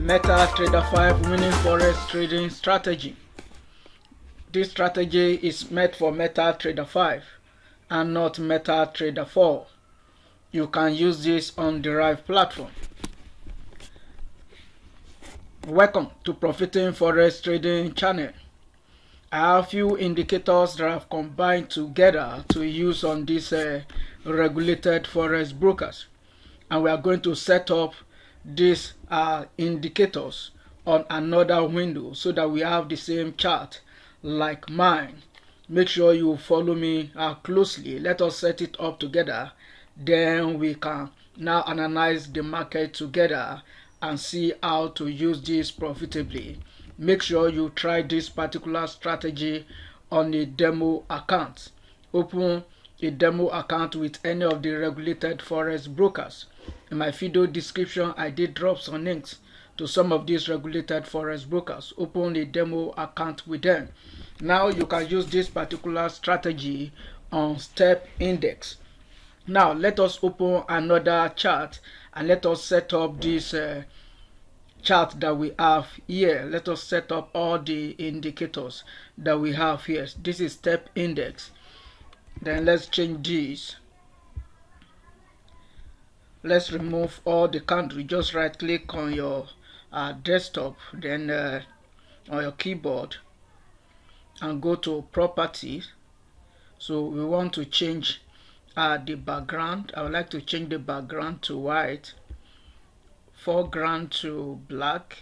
MetaTrader 5 winning forex trading strategy. This strategy is made for MetaTrader 5 and not MetaTrader 4. You can use this on derived platform. Welcome to Profiting Forex Trading channel. I have few indicators that I've combined together to use on these regulated forex brokers, and we are going to set up these indicators on another window so that we have the same chart like mine. Make sure you follow me closely. Let us set it up together, then we can now analyze the market together and see how to use this profitably. Make sure you try this particular strategy on a demo account. Open a demo account with any of the regulated forex brokers. In my video description, I did drop some links to some of these regulated forex brokers. Open a demo account with them. Now you can use this particular strategy on step index. Now let us open another chart and let us set up this chart that we have here. Let us set up all the indicators that we have here. This is step index. Then let's change this. Let's remove all the candles. Just right click on your desktop, then on your keyboard, and go to properties. So we want to change the background. I would like to change the background to white, foreground to black,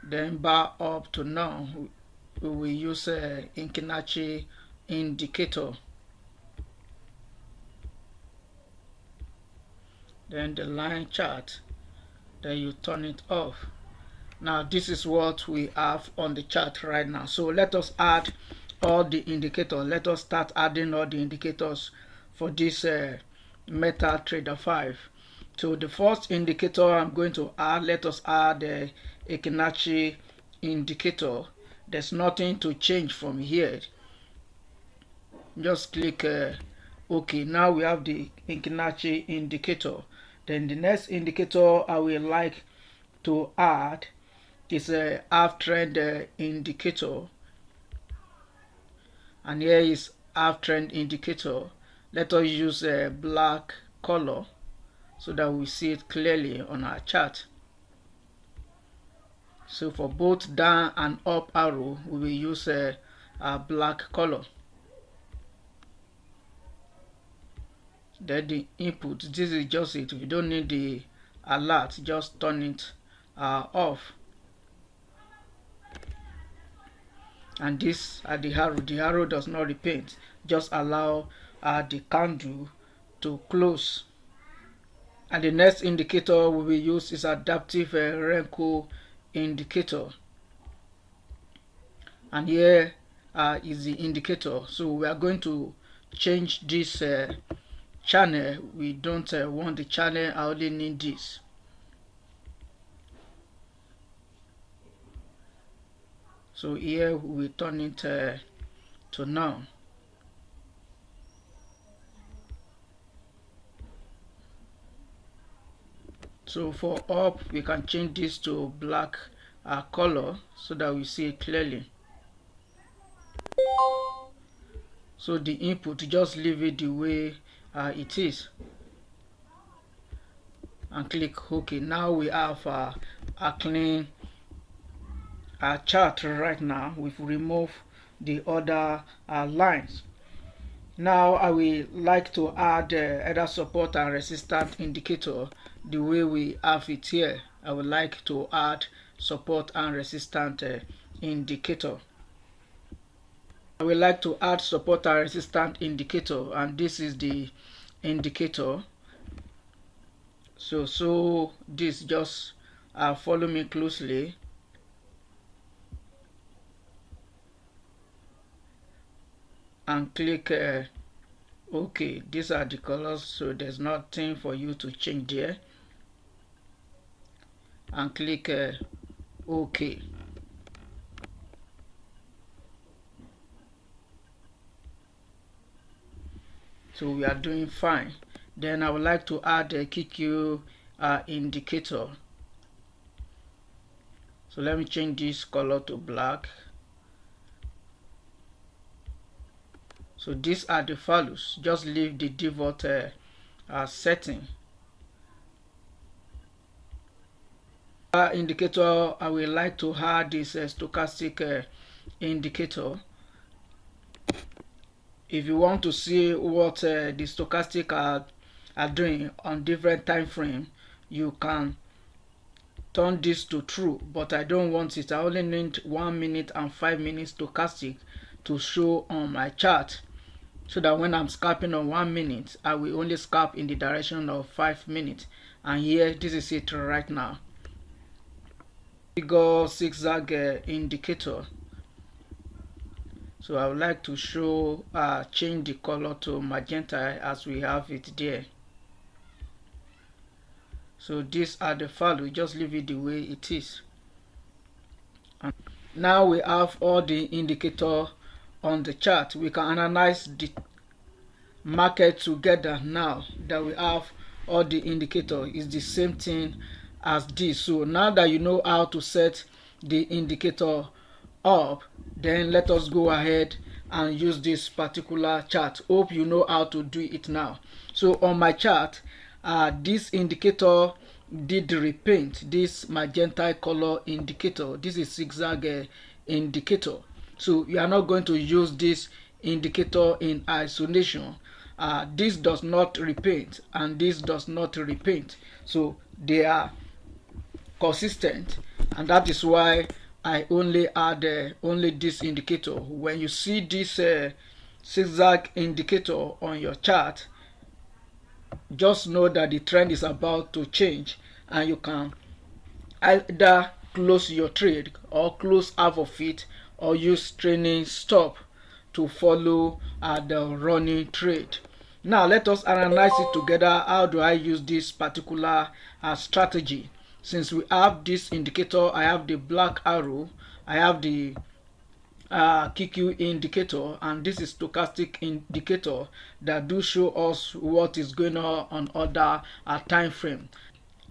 then bar up to none. We will use a Fibonacci indicator. Then the line chart, then you turn it off. Now this is what we have on the chart right now. So let us add all the indicators. Let us start adding all the indicators for this MetaTrader 5. So the first indicator I'm going to add, let us add a Fibonacci indicator. There's nothing to change from here. Just click OK. Now we have the Fibonacci indicator. Then the next indicator I will like to add is a half trend indicator, and here is half trend indicator. Let us use a black color so that we see it clearly on our chart. So for both down and up arrow, we will use a black color. Then the input, this is just it. We don't need the alert, just turn it off. And this the arrow does not repeat, just allow the candle to close. And the next indicator we will use is adaptive Renko indicator, and here is the indicator. So we are going to change this channel. We don't want the channel, I only need this. So here we turn it to none. So for up, we can change this to black color so that we see it clearly. So the input, just leave it the way it is and click OK. Now we have a clean chart right now. We've removed the other lines. Now I will like to add either support and resistance indicator the way we have it here. I would like to add support and resistance indicator. I would like to add support and resistance indicator, and this is the indicator. So this, just follow me closely. And click OK. These are the colors, so there's nothing for you to change there. And click OK. So we are doing fine. Then I would like to add a QQ indicator. So let me change this color to black. So these are the values. Just leave the default setting. Indicator, I will like to add this stochastic indicator. If you want to see what the stochastic are doing on different time frame, you can turn this to true, but I don't want it. I only need 1 minute and 5 minutes stochastic to show on my chart, so that when I'm scalping on 1 minute, I will only scalp in the direction of 5 minutes. And here, this is it right now. Figure zigzag indicator. So I would like to show change the color to magenta as we have it there. So these are the values. Just leave it the way it is. And now we have all the indicator on the chart. We can analyze the market together. Now that we have all the indicator, is the same thing as this. So now that you know how to set the indicator up, then let us go ahead and use this particular chart. Hope you know how to do it now. So on my chart, this indicator did repaint this magenta color indicator. This is zigzag indicator. So you are not going to use this indicator in isolation. This does not repaint and this does not repaint, so they are consistent, and that is why I only add only this indicator. When you see this zigzag indicator on your chart, just know that the trend is about to change, and you can either close your trade or close half of it, or use trailing stop to follow the running trade. Now let us analyze it together. How do I use this particular strategy? Since we have this indicator, I have the black arrow, I have the QQ indicator, and this is stochastic indicator that do show us what is going on other time frame.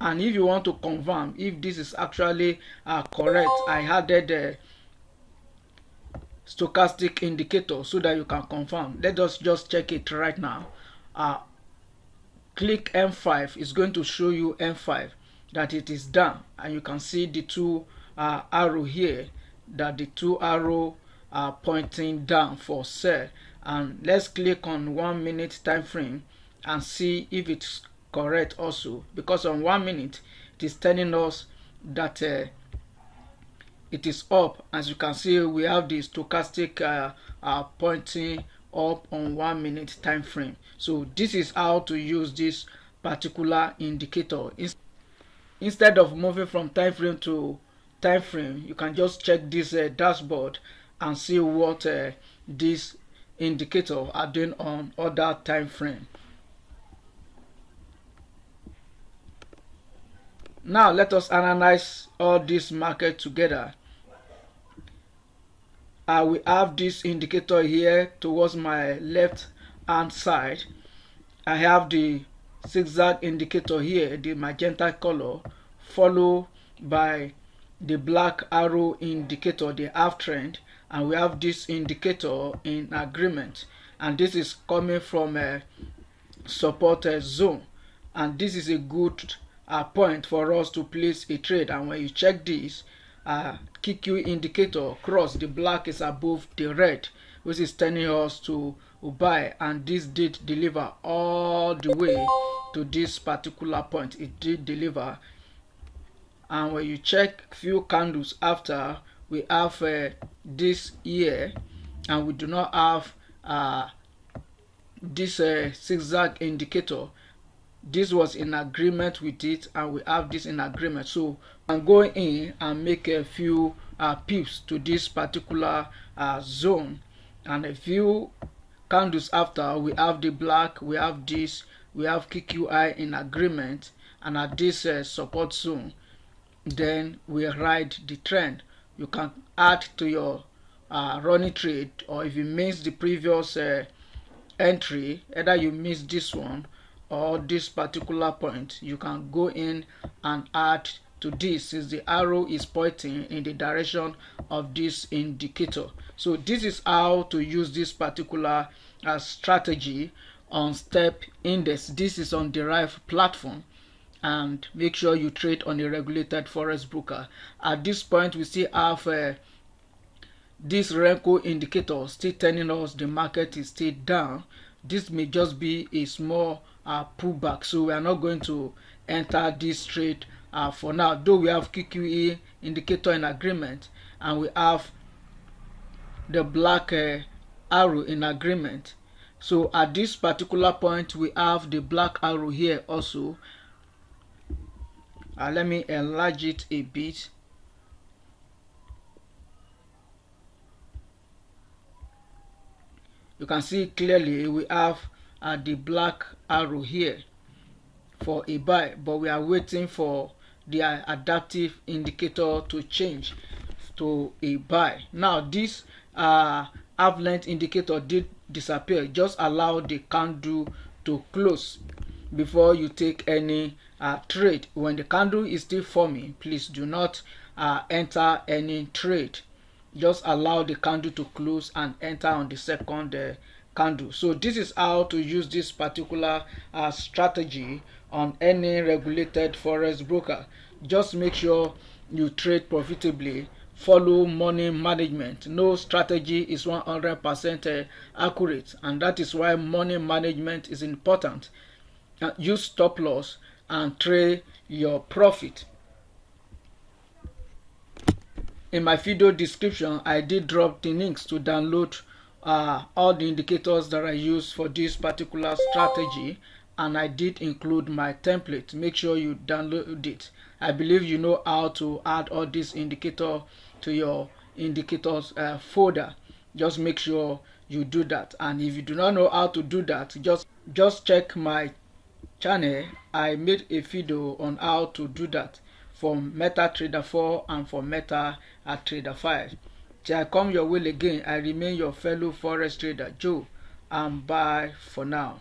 And if you want to confirm if this is actually correct, I added a stochastic indicator so that you can confirm. Let us just check it right now. Click M5, it's going to show you M5 that it is down, and you can see the two arrow here, that the two arrow are pointing down for sell. And let's click on 1 minute time frame and see if it's correct also, because on 1 minute it is telling us that it is up. As you can see, we have the stochastic pointing up on 1 minute time frame. So this is how to use this particular indicator. Instead of moving from time frame to time frame, you can just check this dashboard and see what this indicator are doing on other time frame. Now let us analyze all this market together. We have this indicator here towards my left hand side. I have the zigzag indicator here, the magenta color, followed by the black arrow indicator, the uptrend, and we have this indicator in agreement, and this is coming from a support zone, and this is a good point for us to place a trade. And when you check this QQ indicator cross, the black is above the red, which is telling us to buy, and this did deliver all the way to this particular point. It did deliver. And when you check few candles after, we have this here, and we do not have this zigzag indicator. This was in agreement with it, and we have this in agreement. So I'm going in and make a few pips to this particular zone, and a few candles after, we have the black, we have this, we have QQI in agreement, and at this support zone, then we ride the trend. You can add to your running trade, or if you miss the previous entry, either you miss this one or this particular point, you can go in and add to this since the arrow is pointing in the direction of this indicator. So this is how to use this particular strategy on step index. This is on Derived platform, and make sure you trade on a regulated forex broker. At this point, we still have this Renko indicator still telling us the market is still down. This may just be a small pullback, so we are not going to enter this trade for now, though we have QQE indicator in agreement and we have the black arrow in agreement. So at this particular point, we have the black arrow here also. Let me enlarge it a bit. You can see clearly we have the black arrow here for a buy, but we are waiting for the adaptive indicator to change to a buy. Now this half length indicator did disappear. Just allow the candle to close before you take any trade. When the candle is still forming, please do not enter any trade. Just allow the candle to close and enter on the second candle. So this is how to use this particular strategy on any regulated forex broker. Just make sure you trade profitably, follow money management. No strategy is 100% accurate, and that is why money management is important. Use stop loss and trade your profit. In my video description, I did drop the links to download all the indicators that I use for this particular strategy, and I did include my template. Make sure you download it. I believe you know how to add all these indicators to your indicators folder. Just make sure you do that, and if you do not know how to do that, just check my channel. I made a video on how to do that for MetaTrader 4 and for MetaTrader 5. Till I come your way again, I remain your fellow forex trader Joe, and bye for now.